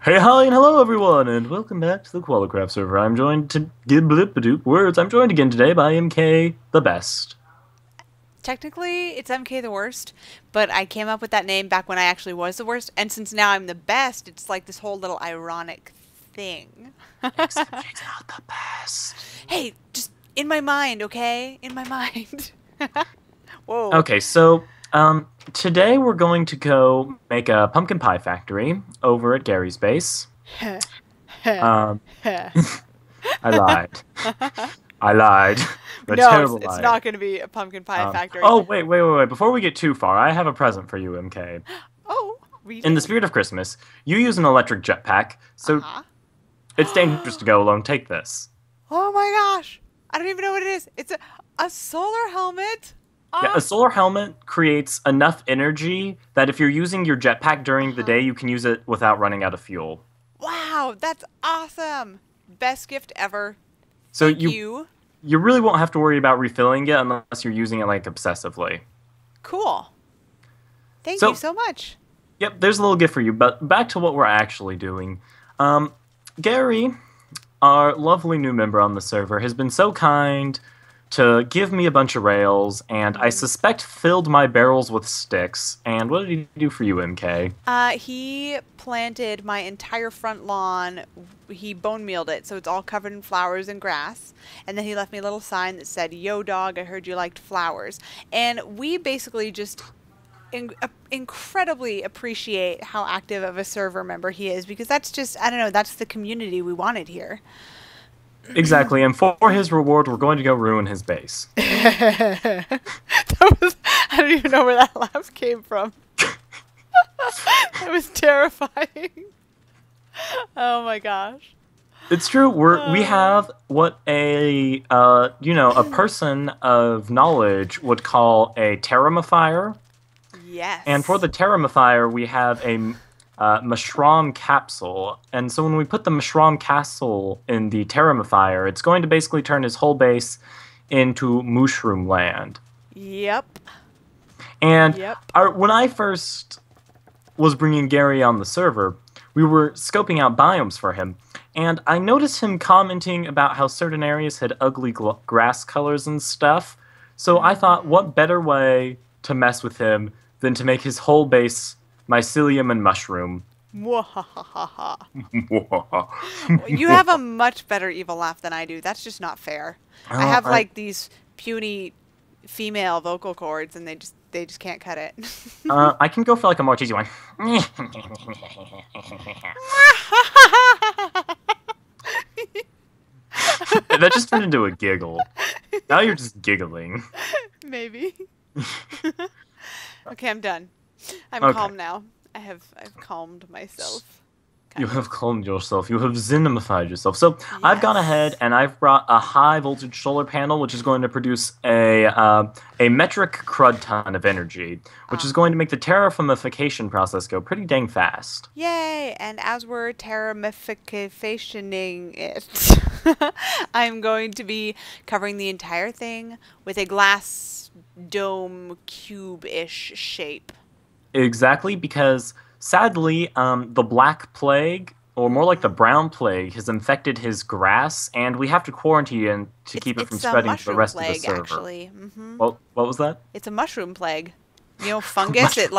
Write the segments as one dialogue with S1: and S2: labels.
S1: Hey, hi, and hello, everyone, and welcome back to the Koala Kraft server. I'm joined to give blip-a-doop words. I'm joined again today by MK the Best.
S2: Technically, it's MK the worst, but I came up with that name back when I actually was the worst, and since now I'm the best, it's like this whole little ironic thing.
S1: Except she's not the best.
S2: Hey, just in my mind, okay? In my mind. Whoa.
S1: Okay, so today we're going to go make a pumpkin pie factory over at Gary's base. Um, I lied. I lied. A
S2: No,
S1: terrible
S2: it's
S1: liar.
S2: not going to be a pumpkin pie factory.
S1: Oh, wait. Before we get too far, I have a present for you, MK.
S2: Oh, we
S1: In the
S2: do.
S1: spirit of Christmas, you use an electric jetpack, so
S2: Uh-huh.
S1: it's dangerous to go alone. Take this.
S2: Oh my gosh. I don't even know what it is. It's a solar helmet.
S1: Yeah, a solar helmet creates enough energy that if you're using your jetpack during the day, you can use it without running out of fuel.
S2: Wow, that's awesome. Best gift ever.
S1: So
S2: Thank you.
S1: you really won't have to worry about refilling it unless you're using it like obsessively.
S2: Cool. Thank
S1: So-
S2: you so much.
S1: Yep, there's a little gift for you, but back to what we're actually doing. Gary, our lovely new member on the server, has been so kind to give me a bunch of rails, and I suspect filled my barrels with sticks. And what did he do for you, MK?
S2: He planted my entire front lawn. He bone mealed it, so it's all covered in flowers and grass. And then he left me a little sign that said, "Yo, dog, I heard you liked flowers." And we basically just incredibly appreciate how active of a server member he is, because that's just, I don't know, that's the community we wanted here.
S1: Exactly, and for his reward, we're going to go ruin his base.
S2: I don't even know where that laugh came from. That was terrifying. Oh my gosh.
S1: It's true. We have what a a person of knowledge would call a terramifier,
S2: Yes.
S1: and for the terramifier, we have a mushroom capsule. And so when we put the mushroom capsule in the terramifier, it's going to basically turn his whole base into mushroom land.
S2: Yep.
S1: And
S2: Yep.
S1: when I first was bringing Gary on the server, we were scoping out biomes for him, and I noticed him commenting about how certain areas had ugly grass colors and stuff. So I thought, what better way to mess with him than to make his whole base mycelium and mushroom?
S2: Mwahahaha. You have a much better evil laugh than I do. That's just not fair. I have like these puny female vocal cords, and they just can't cut it.
S1: I can go for like a more cheesy one. That just turned into a giggle. Now you're just giggling.
S2: Maybe. Okay, I'm done. I'm
S1: Okay.
S2: calm now. I've calmed myself.
S1: You
S2: Kind of.
S1: have calmed yourself. You have zenimified yourself. So I've gone
S2: Yes.
S1: ahead and I've brought a high voltage solar panel, which is going to produce a metric crud ton of energy, which is going to make the terraformification process go pretty dang fast.
S2: Yay! And as we're terramificationing it, I'm going to be covering the entire thing with a glass dome cube-ish shape.
S1: Exactly, because sadly, the Black Plague, or more like the Brown Plague, has infected his grass, and we have to quarantine it to keep it from
S2: It's a
S1: spreading to the
S2: mushroom
S1: rest of the
S2: plague,
S1: server.
S2: actually. Hmm.
S1: What was that?
S2: It's a mushroom plague. You know, fungus. It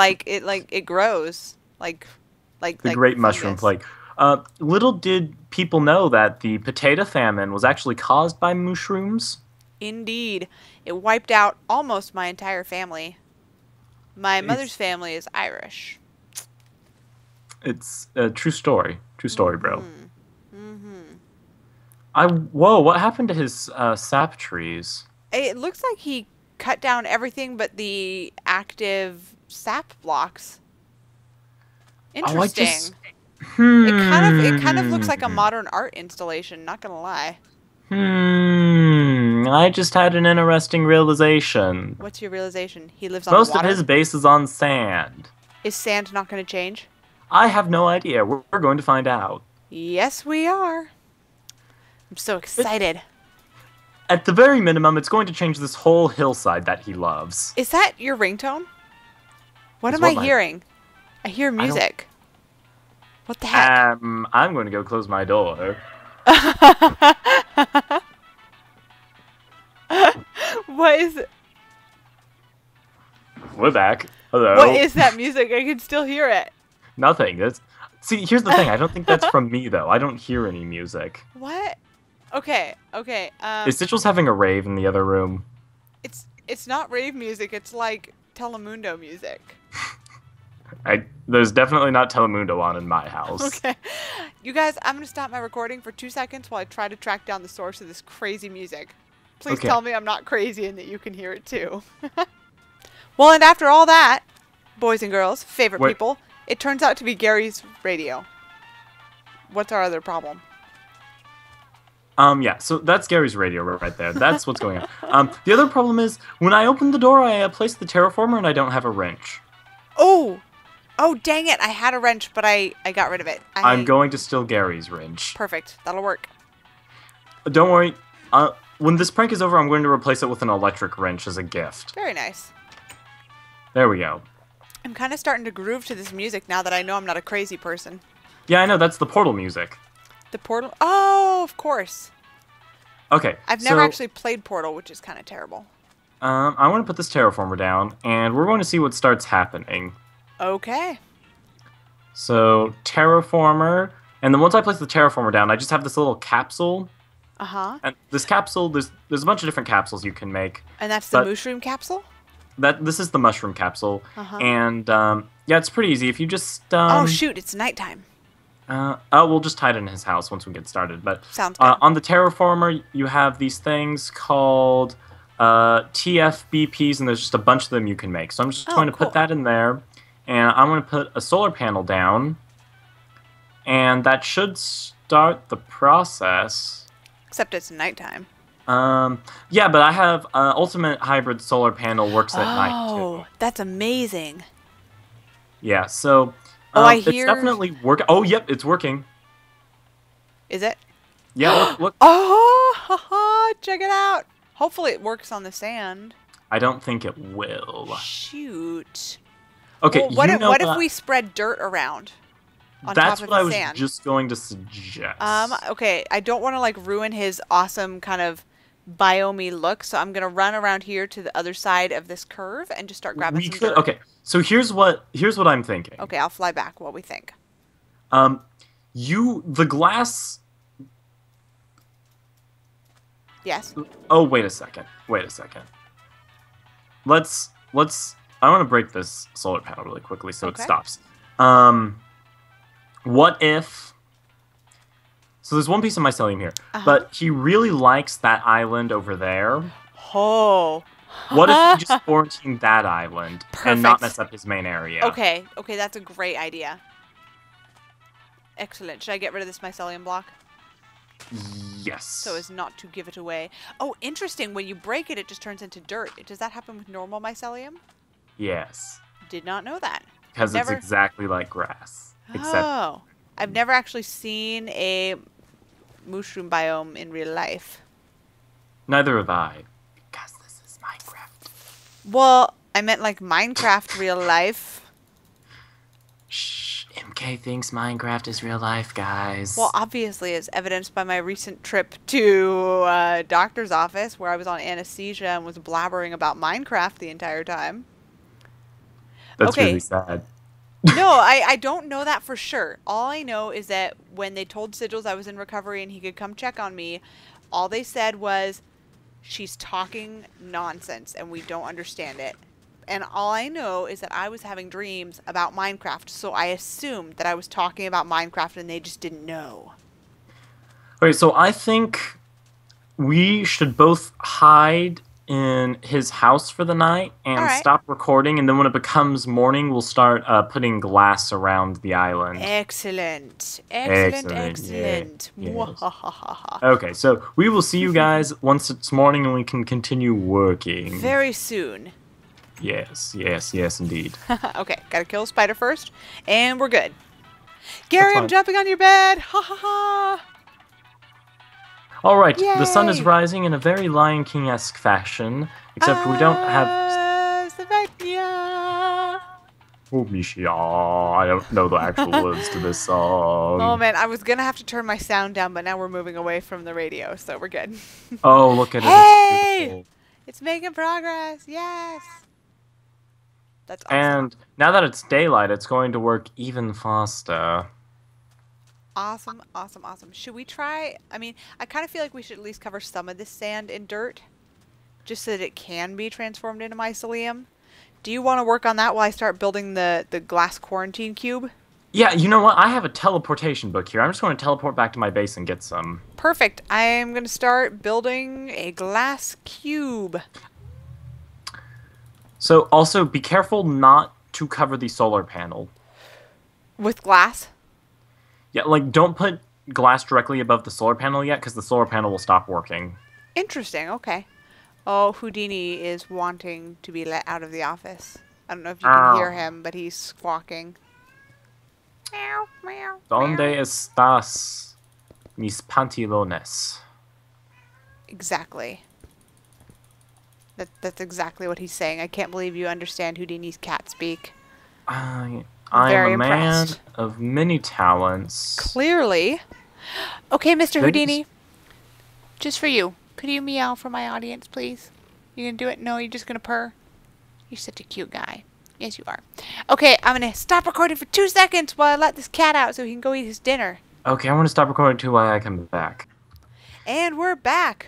S2: grows like
S1: The Great Mushroom
S2: fungus.
S1: Plague. Little did people know that the potato famine was actually caused by mushrooms.
S2: Indeed, it wiped out almost my entire family. My mother's
S1: It's,
S2: family is Irish.
S1: it's a true story. True story, bro.
S2: Mm-hmm.
S1: Whoa, what happened to his sap trees?
S2: It looks like he cut down everything but the active sap blocks.
S1: Oh, I
S2: Interesting.
S1: just...
S2: It kind of looks like a modern art installation, not gonna lie.
S1: I just had an interesting realization.
S2: What's your realization? He lives on
S1: Most of
S2: water?
S1: his base is on sand.
S2: Is sand not gonna change?
S1: I have no idea. We're going to find out.
S2: Yes, we are. I'm so excited.
S1: At the very minimum, it's going to change this whole hillside that he loves.
S2: Is that your ringtone? What
S1: It's
S2: am I
S1: what my-
S2: hearing? I hear music. What the heck?
S1: I'm going to go close my door.
S2: What is it?
S1: We're back. Hello.
S2: What is that music? I can still hear it.
S1: Nothing. See, here's the thing. I don't think that's from me, though. I don't hear any music.
S2: What? Okay.
S1: Is Sigil's having a rave in the other room?
S2: It's not rave music. It's like Telemundo music.
S1: There's definitely not Telemundo on in my house.
S2: Okay. You guys, I'm going to stop my recording for 2 seconds while I try to track down the source of this crazy music. Please tell me I'm not crazy and that you can hear it too. Well, and after all that, boys and girls, favorite people, it turns out to be Gary's radio. What's our other problem?
S1: Yeah, so that's Gary's radio right there. That's what's going on. The other problem is, when I opened the door, I placed the terraformer and I don't have a wrench.
S2: Oh! Oh, dang it. I had a wrench, but I got rid of it.
S1: I'm going to steal Gary's wrench.
S2: Perfect. That'll work.
S1: Don't worry. When this prank is over, I'm going to replace it with an electric wrench as a gift.
S2: Very nice.
S1: There we go.
S2: I'm kind of starting to groove to this music now that I know I'm not a crazy person.
S1: Yeah, I know. That's the Portal music.
S2: The Portal? Oh, of course.
S1: Okay.
S2: I've never actually played Portal, which is kind of terrible.
S1: I want to put this terraformer down, and we're going to see what starts happening.
S2: Okay.
S1: So, terraformer, and then once I place the terraformer down, I just have this little capsule.
S2: Uh-huh.
S1: And this capsule, there's a bunch of different capsules you can make.
S2: And that's the mushroom capsule?
S1: This is the mushroom capsule.
S2: Uh-huh.
S1: And, yeah, it's pretty easy. If you just,
S2: oh, shoot, it's nighttime.
S1: We'll just hide it in his house once we get started. But
S2: sounds good.
S1: On the terraformer, you have these things called TFBPs, and there's just a bunch of them you can make. So I'm just going to put that in there, and I'm going to put a solar panel down, and that should start the process.
S2: Except it's nighttime.
S1: Yeah, but I have Ultimate Hybrid Solar Panel works at night too.
S2: Oh, that's amazing.
S1: Yeah, so
S2: I hear...
S1: it's definitely working. Oh, yep, it's working.
S2: Is it?
S1: Yeah, look.
S2: Oh, check it out. Hopefully it works on the sand.
S1: I don't think it will.
S2: Shoot.
S1: Okay,
S2: well, what if we spread dirt around on
S1: that's
S2: top of
S1: what I
S2: the
S1: was
S2: sand?
S1: just going to suggest.
S2: Okay, I don't want to like ruin his awesome kind of biome look, so I'm gonna run around here to the other side of this curve and just start grabbing some dirt.
S1: Okay, so here's what I'm thinking.
S2: Okay, I'll fly back while we think.
S1: The glass.
S2: Yes.
S1: Oh, wait a second. Let's. I want to break this solar panel really quickly so it stops. What if? So there's one piece of mycelium here, but he really likes that island over there.
S2: Oh.
S1: What if we just quarantine that island and not mess up his main area?
S2: Okay, that's a great idea. Excellent. Should I get rid of this mycelium block?
S1: Yes.
S2: So as not to give it away. Oh, interesting. When you break it, it just turns into dirt. Does that happen with normal mycelium?
S1: Yes.
S2: Did not know that.
S1: Because it's exactly like grass.
S2: Oh. I've never actually seen a mushroom biome in real life.
S1: Neither have I. Because this is Minecraft.
S2: Well, I meant like Minecraft real life.
S1: Shh. MK thinks Minecraft is real life, guys.
S2: Well, obviously, as evidenced by my recent trip to a doctor's office where I was on anesthesia and was blabbering about Minecraft the entire time.
S1: That's really sad.
S2: No, I don't know that for sure. All I know is that when they told Sigils I was in recovery and he could come check on me, all they said was, she's talking nonsense and we don't understand it. And all I know is that I was having dreams about Minecraft, so I assumed that I was talking about Minecraft and they just didn't know.
S1: Okay, so I think we should both hide in his house for the night and stop recording, and then when it becomes morning, we'll start putting glass around the island.
S2: Excellent.
S1: Yes. Okay, so we will see you guys once it's morning and we can continue working.
S2: Very soon.
S1: Yes, indeed.
S2: Okay, gotta kill a spider first, and we're good. Gary, I'm jumping on your bed! Ha ha ha!
S1: Alright, the sun is rising in a very Lion King-esque fashion, except we don't have... Oh, Misha, I don't know the actual words to this
S2: Oh
S1: song.
S2: man, I was gonna have to turn my sound down, but now we're moving away from the radio, so we're good.
S1: Oh, look at it. It's
S2: Hey!
S1: beautiful.
S2: It's making progress. Yes. That's awesome.
S1: And now that it's daylight, it's going to work even faster.
S2: Awesome, awesome, awesome. Should we try? I mean, I kind of feel like we should at least cover some of this sand in dirt, just so that it can be transformed into mycelium. Do you want to work on that while I start building the glass quarantine cube?
S1: Yeah, you know what? I have a teleportation book here. I'm just going to teleport back to my base and get some.
S2: Perfect. I am going to start building a glass cube.
S1: So also be careful not to cover the solar panel.
S2: With glass?
S1: Yeah, like don't put glass directly above the solar panel yet, because the solar panel will stop working.
S2: Interesting, okay. Oh, Houdini is wanting to be let out of the office. I don't know if you can hear him, but he's squawking. Meow, meow,
S1: ¿Dónde
S2: meow.
S1: estás mis pantalones?
S2: Exactly. That's exactly what he's saying. I can't believe you understand Houdini's cat speak.
S1: I
S2: Very
S1: am a man
S2: impressed.
S1: of many talents.
S2: Clearly. Okay, Mr.
S1: Ladies-
S2: Houdini. Just for you. Could you meow for my audience, please? You gonna do it? No, you're just gonna purr? You're such a cute guy. Yes, you are. Okay, I'm gonna stop recording for 2 seconds while I let this cat out so he can go eat his dinner.
S1: Okay, I want to stop recording too while I come back.
S2: And we're back.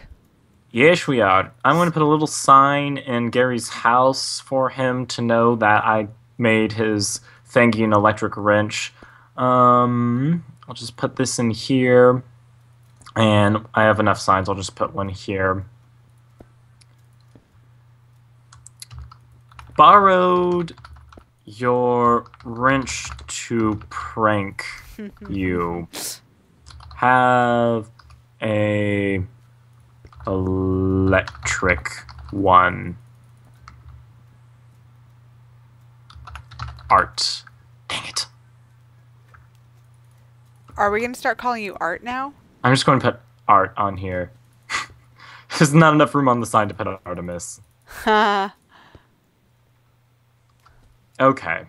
S1: Yes, we are. I'm going to put a little sign in Gary's house for him to know that I made his thingy an electric wrench. I'll just put this in here. And I have enough signs. I'll just put one here. Borrowed your wrench to prank you. Have a electric one. Art. Dang it.
S2: Are we gonna start calling you Art now?
S1: I'm just going to put art on here. There's not enough room on the sign to put Artemis.
S2: Ha.
S1: Okay.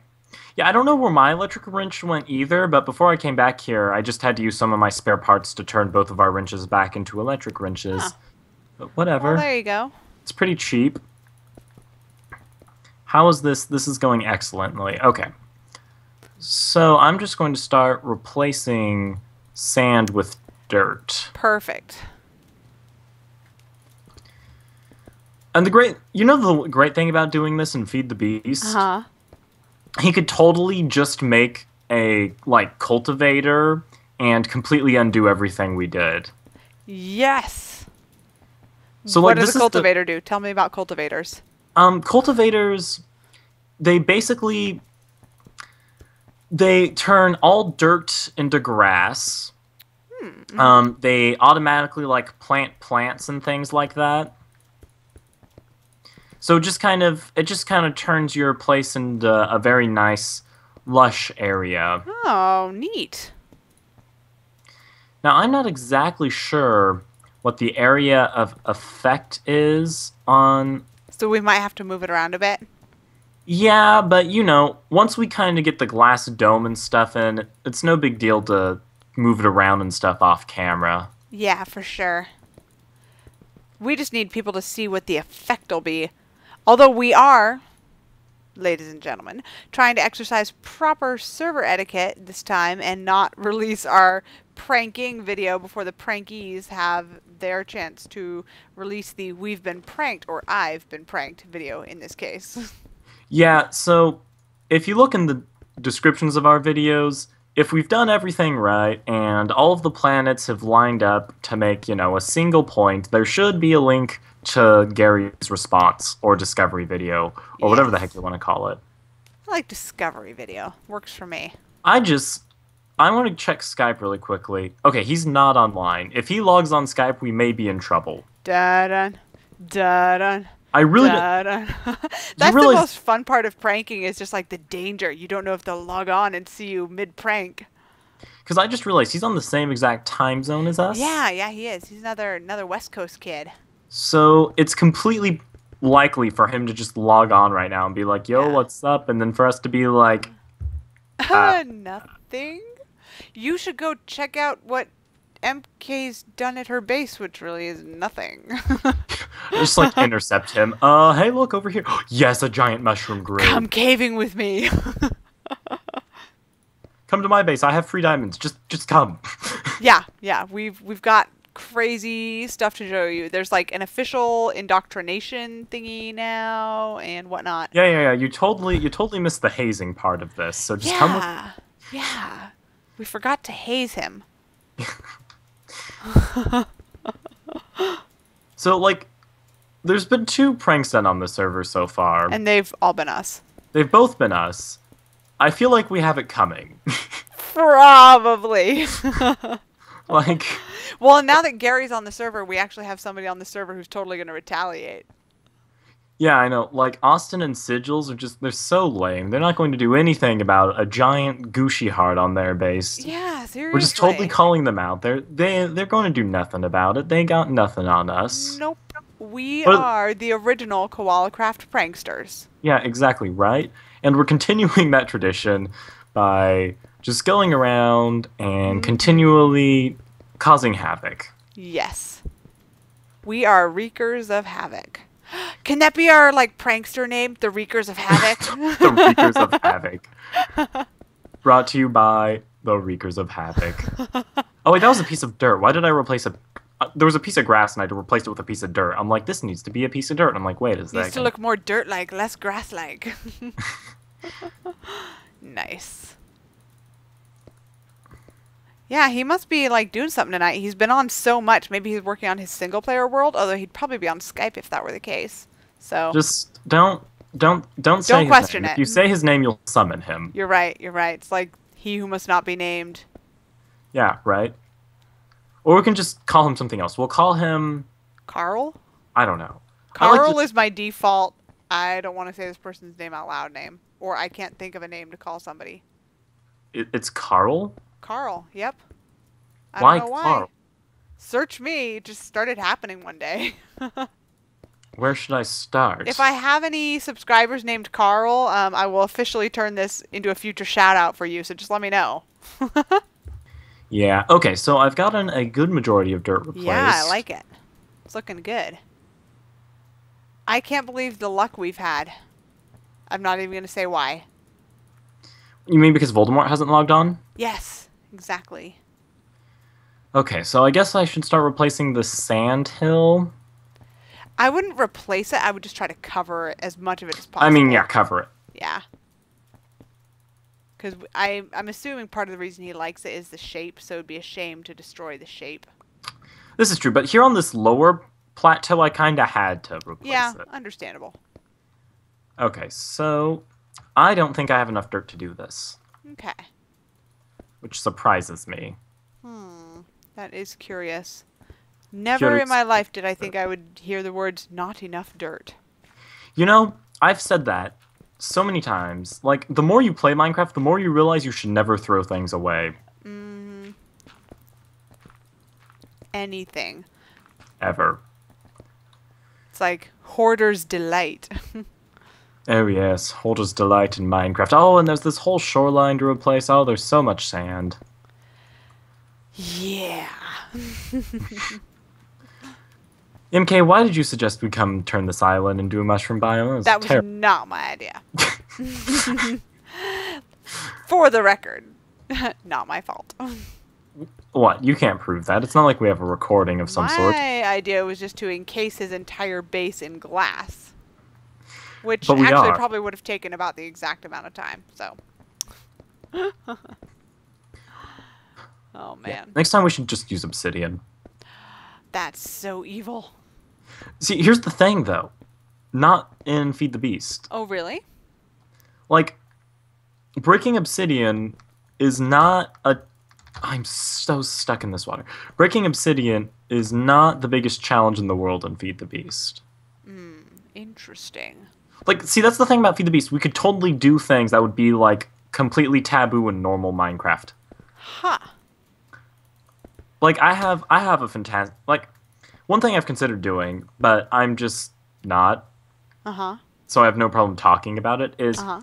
S1: Yeah, I don't know where my electric wrench went either, but before I came back here, I just had to use some of my spare parts to turn both of our wrenches back into electric wrenches.
S2: Huh.
S1: But whatever.
S2: Well, there you go.
S1: It's pretty cheap. How is this? This is going excellently. Okay. So I'm just going to start replacing sand with dirt.
S2: Perfect.
S1: And the great thing about doing this in Feed the Beast,
S2: Uh-huh.
S1: he could totally just make a like cultivator and completely undo everything we did.
S2: Yes.
S1: So
S2: What
S1: like
S2: does
S1: this
S2: a
S1: is
S2: cultivator do? Tell me about cultivators.
S1: cultivators, they basically they turn all dirt into grass. They automatically like plant plants and things like that. So it just kind of turns your place into a very nice, lush area.
S2: Oh, neat.
S1: Now I'm not exactly sure what the area of effect is on.
S2: So we might have to move it around a bit.
S1: Yeah, but you know, once we kind of get the glass dome and stuff in, it's no big deal to move it around and stuff off camera.
S2: Yeah, for sure. We just need people to see what the effect will be. Although we are, ladies and gentlemen, trying to exercise proper server etiquette this time and not release our pranking video before the prankies have their chance to release the "We've been pranked" or "I've been pranked" video in this case.
S1: Yeah, so if you look in the descriptions of our videos, if we've done everything right and all of the planets have lined up to make, you know, a single point, there should be a link to Gary's response or discovery video or whatever the heck you want to call it.
S2: I like discovery video. Works for me.
S1: I want to check Skype really quickly. Okay, he's not online. If he logs on Skype, we may be in trouble.
S2: Da-dun, da-dun.
S1: I really don't.
S2: That's
S1: realize-
S2: the most fun part of pranking is just like the danger. You don't know if they'll log on and see you mid-prank.
S1: Because I just realized he's on the same exact time zone as us.
S2: Yeah, he is. He's another West Coast kid.
S1: So it's completely likely for him to just log on right now and be like, yo,
S2: Yeah.
S1: what's up? And then for us to be like, uh,
S2: Nothing. You should go check out what MK's done at her base, which really is nothing.
S1: just like intercept him. Hey, look over here. Yes, a giant mushroom grew.
S2: Come caving with me.
S1: Come to my base. I have free diamonds. Just come.
S2: Yeah. We've got crazy stuff to show you. There's like an official indoctrination thingy now and whatnot.
S1: Yeah. You totally missed the hazing part of this. So just come with.
S2: Yeah. We forgot to haze him.
S1: So like, there's been 2 pranks done on the server so far.
S2: And they've all been us.
S1: They've both been us. I feel like we have it coming.
S2: Probably.
S1: Like,
S2: Well, now that Gary's on the server, we actually have somebody on the server who's totally going to retaliate.
S1: yeah, I know. Like, Austin and Sigils they're so lame. They're not going to do anything about a giant Gucci heart on their base.
S2: Yeah, seriously.
S1: We're just totally calling them out. They're going to do nothing about it. They got nothing on us.
S2: Nope. We
S1: But-
S2: are the original Koala Kraft pranksters.
S1: Yeah, exactly, right? And we're continuing that tradition by just going around and continually causing havoc.
S2: Yes. We are Wreakers of Havoc. Can that be our, like, prankster name? The Wreakers of Havoc?
S1: The Wreakers of Havoc. Brought to you by the Wreakers of Havoc. Oh, wait, that was a piece of dirt. Why did I replace a... there was a piece of grass, and I had to replace it with a piece of dirt. I'm like, this needs to be a piece of dirt. And I'm like, wait, is that...
S2: Needs to look more dirt-like, less grass-like. Nice. Yeah, he must be, like, doing something tonight. He's been on so much. Maybe he's working on his single-player world, although he'd probably be on Skype if that were the case. So...
S1: Just don't say his
S2: question
S1: name.
S2: it.
S1: If you say his name, you'll summon him.
S2: You're right. It's like he who must not be named.
S1: Yeah, right? Or we can just call him something else. We'll call him...
S2: Carl?
S1: I don't know.
S2: Carl is my default, I don't want to say this person's name out loud name. Or I can't think of a name to call somebody.
S1: It's Carl?
S2: Carl, yep. I
S1: Why
S2: don't know why.
S1: Carl?
S2: Search me, it just started happening one day.
S1: Where should I start?
S2: If I have any subscribers named Carl, I will officially turn this into a future shout out for you, so just let me know.
S1: Yeah, okay, so I've gotten a good majority of dirt replaced.
S2: Yeah, I like it. It's looking good. I can't believe the luck we've had. I'm not even going to say why.
S1: You mean because Voldemort hasn't logged on?
S2: Yes, exactly.
S1: Okay, so I guess I should start replacing the sand hill.
S2: I wouldn't replace it. I would just try to cover as much of it as possible.
S1: I mean, yeah, cover it.
S2: Yeah. Because I'm assuming part of the reason he likes it is the shape, so it would be a shame to destroy the shape.
S1: This is true, but here on this lower plateau, I kind of had to replace
S2: Yeah,
S1: it.
S2: understandable.
S1: Okay, so I don't think I have enough dirt to do this,
S2: Okay.
S1: which surprises me.
S2: That is curious. Never
S1: Curious.
S2: in my life did I think I would hear the words "not enough dirt."
S1: You know, I've said that so many times. Like, the more you play Minecraft, the more you realize you should never throw things away.
S2: Anything.
S1: Ever.
S2: It's like hoarder's delight.
S1: Oh yes, Holder's Delight in Minecraft. Oh, and there's this whole shoreline to replace. Oh, there's so much sand.
S2: Yeah.
S1: MK, why did you suggest we come turn this island into a mushroom biome?
S2: That was not my idea. For the record, not my fault.
S1: What? You can't prove that. It's not like we have a recording of some sort.
S2: My idea was just to encase his entire base in glass. Which
S1: But we
S2: actually
S1: are.
S2: probably would have taken about the exact amount of time, so. Oh, man.
S1: Next time we should just use obsidian.
S2: That's so evil.
S1: See, here's the thing, though. Not in Feed the Beast.
S2: Oh, really?
S1: Like, breaking obsidian is not a... I'm so stuck in this water. Breaking obsidian is not the biggest challenge in the world in Feed the Beast.
S2: Interesting.
S1: Like, see, that's the thing about Feed the Beast. We could totally do things that would be, like, completely taboo in normal Minecraft.
S2: Huh.
S1: Like, I have a fantastic... Like, one thing I've considered doing, but I'm just not,
S2: Uh-huh.
S1: so I have no problem talking about it, is
S2: Uh-huh.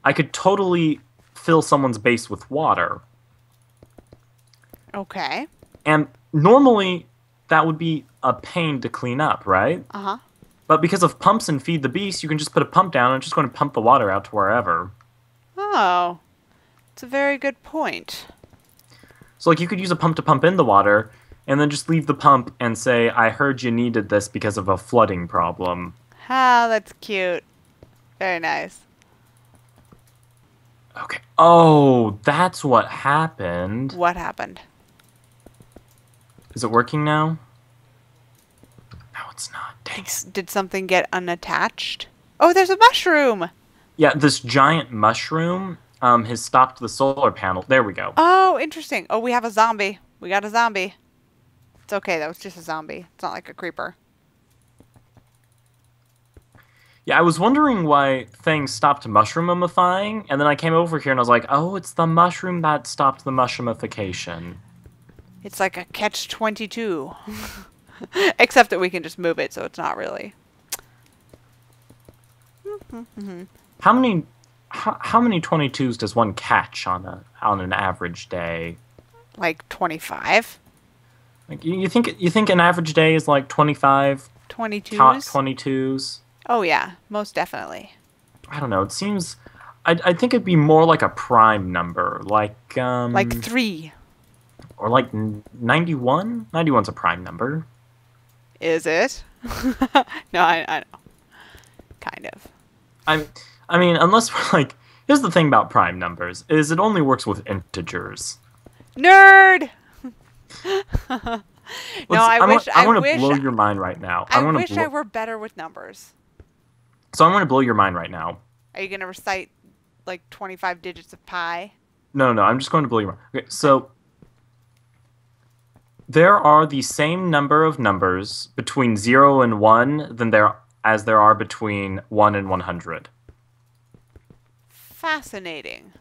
S1: I could totally fill someone's base with water.
S2: Okay.
S1: And normally, that would be a pain to clean up, right?
S2: Uh-huh.
S1: But because of pumps and Feed the Beast, you can just put a pump down and it's just going to pump the water out to wherever.
S2: Oh, it's a very good point.
S1: So, like, you could use a pump to pump in the water, and then just leave the pump and say, I heard you needed this because of a flooding problem.
S2: Ah, that's cute. Very nice.
S1: Okay. Oh, that's what happened.
S2: What happened?
S1: Is it working now? No, it's not. Dang it.
S2: Did something get unattached? Oh, there's a mushroom!
S1: Yeah, this giant mushroom has stopped the solar panel. There we go.
S2: Oh, interesting. Oh, we have a zombie. We got a zombie. It's okay, though. It's just a zombie. It's not like a creeper.
S1: Yeah, I was wondering why things stopped mushroomifying, and then I came over here and I was like, oh, it's the mushroom that stopped the mushroomification.
S2: It's like a catch-22. Except that we can just move it, so it's not really.
S1: How many 22s does one catch on an average day?
S2: Like 25?
S1: Like you think an average day is like 25
S2: 22s?
S1: caught 22s?
S2: Oh, yeah. Most definitely.
S1: I don't know. It seems I think it'd be more like a prime number, like
S2: Like 3.
S1: or like 91. 91's a prime number.
S2: Is it? No, I know. Kind of.
S1: I mean, unless we're like, here's the thing about prime numbers is it only works with integers.
S2: Nerd! No, I wish
S1: I want to blow your mind right now.
S2: I wish I were better with numbers.
S1: So I'm going to blow your mind right now.
S2: Are you going to recite like 25 digits of pi?
S1: No, I'm just going to blow your mind. Okay, so there are the same number of numbers between 0 and 1 as there are between 1 and 100.
S2: Fascinating.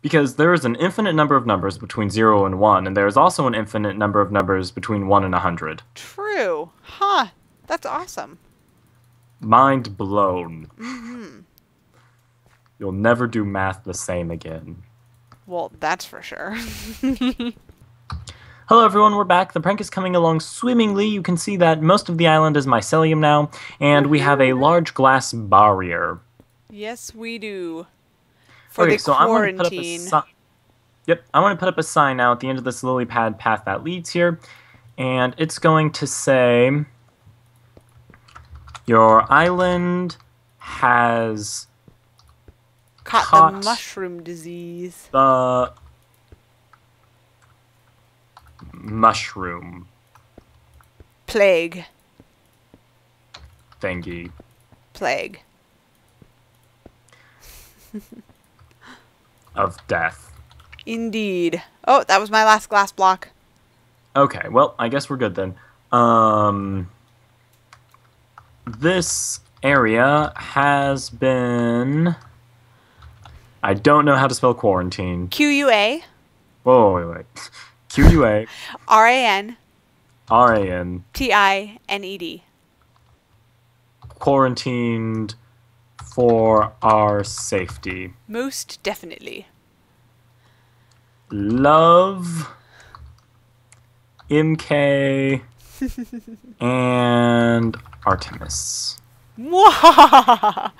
S1: Because there is an infinite number of numbers between 0 and 1, and there is also an infinite number of numbers between 1 and 100.
S2: True. Huh. That's awesome.
S1: Mind blown.
S2: Mm-hmm.
S1: You'll never do math the same again.
S2: Well, that's for sure.
S1: Hello everyone, we're back. The prank is coming along swimmingly. You can see that most of the island is mycelium now, and we have a large glass barrier.
S2: Yes, we do. For
S1: Okay,
S2: the
S1: so
S2: quarantine.
S1: I want to put up a sign now at the end of this lily pad path that leads here, and it's going to say, your island has
S2: Caught the mushroom disease.
S1: The mushroom
S2: Plague.
S1: thingy.
S2: Plague.
S1: Of death.
S2: Indeed. Oh, that was my last glass block.
S1: Okay, well, I guess we're good then. This area has been... I don't know how to spell quarantine.
S2: Q-U-A.
S1: Whoa, wait. Q-U-A.
S2: R-A-N.
S1: R-A-N.
S2: T-I-N-E-D.
S1: Quarantined for our safety.
S2: Most definitely.
S1: Love, MK, and Artemis.
S2: Mwah!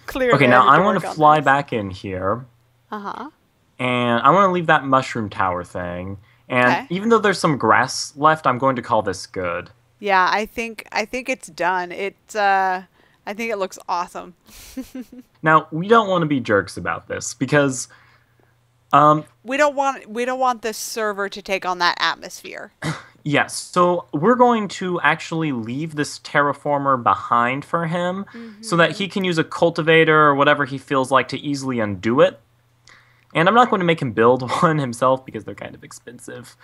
S2: Clearly,
S1: Okay, now I
S2: want
S1: want to fly back in here.
S2: Uh-huh.
S1: And I want to leave that mushroom tower thing. And
S2: Okay.
S1: even though there's some grass left, I'm going to call this good.
S2: Yeah, I think it's done. I think it looks awesome.
S1: Now, we don't want to be jerks about this because
S2: We don't want this server to take on that atmosphere.
S1: yes, so we're going to actually leave this terraformer behind for him so that he can use a cultivator or whatever he feels like to easily undo it. And I'm not going to make him build one himself because they're kind of expensive.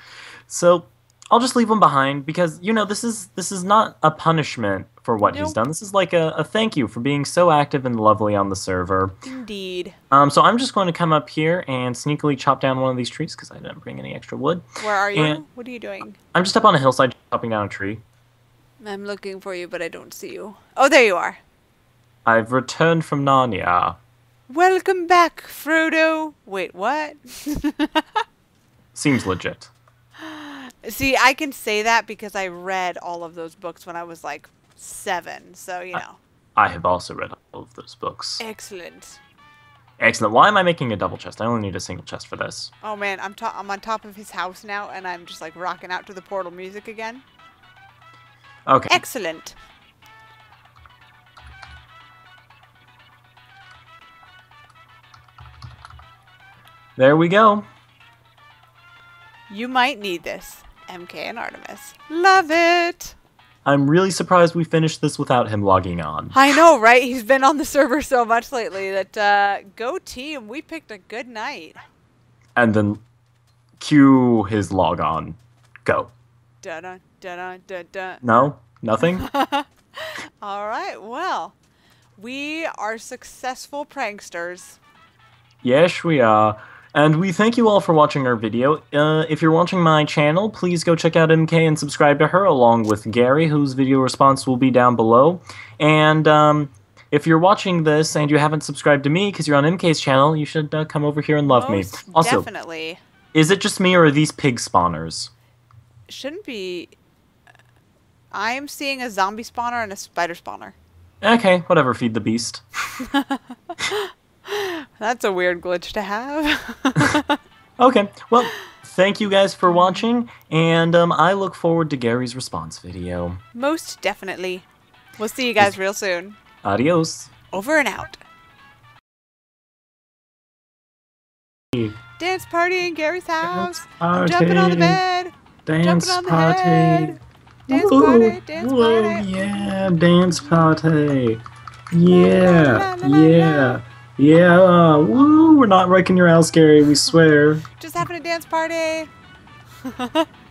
S1: So I'll just leave him behind because, you know, this is not a punishment for what he's done. This is like a thank you for being so active and lovely on the server.
S2: Indeed.
S1: So I'm just going to come up here and sneakily chop down one of these trees because I didn't bring any extra wood.
S2: Where are you?
S1: And
S2: What are you doing?
S1: I'm just up on a hillside chopping down a tree.
S2: I'm looking for you, but I don't see you. Oh, there you are.
S1: I've returned from Narnia.
S2: Welcome back, Frodo. Wait, what?
S1: Seems legit.
S2: See, I can say that because I read all of those books when I was like 7, so you know.
S1: I have also read all of those books.
S2: Excellent.
S1: Excellent. Why am I making a double chest? I only need a single chest for this.
S2: Oh man, I'm on top of his house now, and I'm just like rocking out to the portal music again.
S1: Okay.
S2: Excellent.
S1: There we go.
S2: You might need this. MK and Artemis. Love it!
S1: I'm really surprised we finished this without him logging on.
S2: I know, right? He's been on the server so much lately that, go team, we picked a good night.
S1: And then cue his log on. Go.
S2: Dun dun dun dun.
S1: No? Nothing?
S2: Alright, well, we are successful pranksters.
S1: Yes, we are. And we thank you all for watching our video. If you're watching my channel, please go check out MK and subscribe to her, along with Gary, whose video response will be down below. And if you're watching this and you haven't subscribed to me because you're on MK's channel, you should come over here and love me. Also,
S2: definitely.
S1: Is it just me or are these pig spawners?
S2: Shouldn't be. I am seeing a zombie spawner and a spider spawner.
S1: Okay, whatever, feed the beast.
S2: That's a weird glitch to have.
S1: Okay, well, thank you guys for watching, and I look forward to Gary's response video.
S2: Most definitely. We'll see you guys real soon.
S1: Adios.
S2: Over and out. Dance party in Gary's house. I'm jumping on the bed.
S1: Dance
S2: jumping on the
S1: party.
S2: head. Dance
S1: Woo.
S2: party. Dance
S1: Whoa,
S2: party.
S1: yeah, dance party. Yeah,
S2: La, la, la, la,
S1: yeah, yeah. Woo, we're not wrecking your house, Gary, we swear.
S2: Just having a dance party.